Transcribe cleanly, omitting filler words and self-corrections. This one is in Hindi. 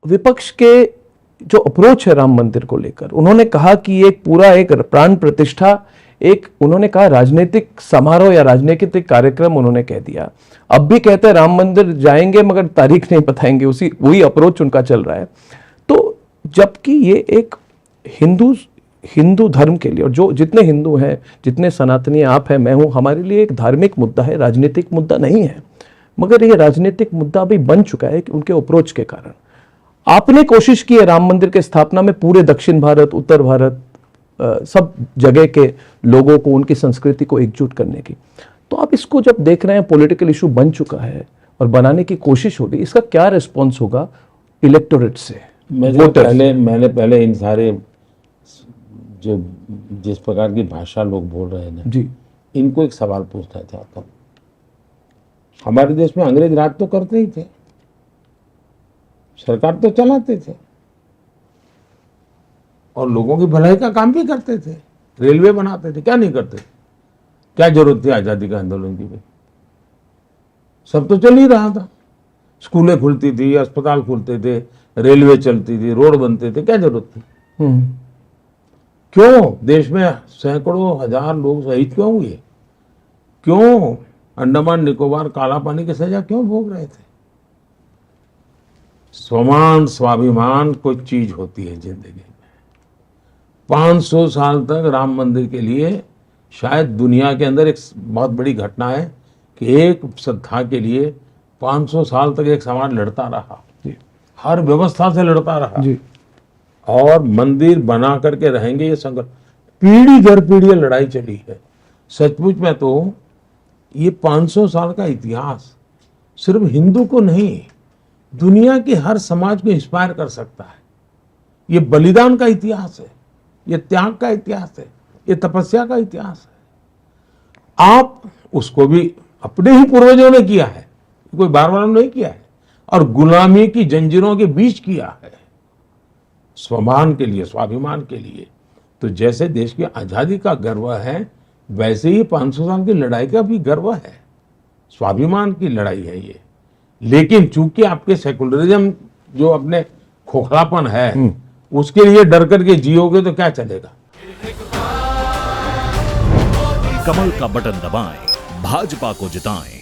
विपक्ष के जो अप्रोच है राम मंदिर को लेकर, उन्होंने कहा कि एक पूरा एक प्राण प्रतिष्ठा, एक उन्होंने कहा राजनीतिक समारोह या राजनीतिक कार्यक्रम उन्होंने कह दिया। अब भी कहते हैं राम मंदिर जाएंगे मगर तारीख नहीं बताएंगे, उसी वही अप्रोच उनका चल रहा है। तो जबकि ये एक हिंदू धर्म के लिए, और जो जितने हिंदू हैं, जितने सनातनी आप हैं, मैं हूं, हमारे लिए एक धार्मिक मुद्दा है, राजनीतिक मुद्दा नहीं है। मगर ये राजनीतिक मुद्दा अभी बन चुका है कि उनके अप्रोच के कारण। आपने कोशिश की है राम मंदिर के स्थापना में पूरे दक्षिण भारत, उत्तर भारत, सब जगह के लोगों को, उनकी संस्कृति को एकजुट करने की। तो आप इसको जब देख रहे हैं पॉलिटिकल इशू बन चुका है और बनाने की कोशिश हो रही, इसका क्या रिस्पॉन्स होगा इलेक्टोरेट से? मैंने पहले इन सारे जो जिस प्रकार की भाषा लोग बोल रहे हैं ना जी, इनको एक सवाल पूछना चाहता हूँ। हमारे देश में अंग्रेज राज तो करते ही थे, सरकार तो चलाते थे और लोगों की भलाई का काम भी करते थे, रेलवे बनाते थे, क्या नहीं करते? क्या जरूरत थी आजादी का आंदोलन की? सब तो चल ही रहा था, स्कूलें खुलती थी, अस्पताल खुलते थे, रेलवे चलती थी, रोड बनते थे, क्या जरूरत थी? क्यों देश में सैकड़ों हजार लोग शहीद क्यों हुए? क्यों अंडमान निकोबार काला पानी की सजा क्यों भोग रहे थे? स्वमान स्वाभिमान कोई चीज होती है जिंदगी में। 500 साल तक राम मंदिर के लिए शायद दुनिया के अंदर एक बहुत बड़ी घटना है कि एक श्रद्धा के लिए 500 साल तक एक समाज लड़ता रहा, हर व्यवस्था से लड़ता रहा जी। और मंदिर बना करके रहेंगे, ये संकल्प पीढ़ी दर पीढ़ी लड़ाई चली है। सचमुच में तो ये 500 साल का इतिहास सिर्फ हिंदू को नहीं, दुनिया के हर समाज को इंस्पायर कर सकता है। ये बलिदान का इतिहास है, ये त्याग का इतिहास है, ये तपस्या का इतिहास है। आप उसको भी अपने ही पूर्वजों ने किया है, कोई बार बार नहीं किया है, और गुलामी की जंजीरों के बीच किया है, स्वमान के लिए, स्वाभिमान के लिए। तो जैसे देश की आजादी का गर्व है, वैसे ही 500 साल की लड़ाई का भी गर्व है, स्वाभिमान की लड़ाई है ये। लेकिन चूंकि आपके सेकुलरिज्म जो अपने खोखलापन है, उसके लिए डर करके जियोगे तो क्या चलेगा? कमल का बटन दबाएं, भाजपा को जिताएं।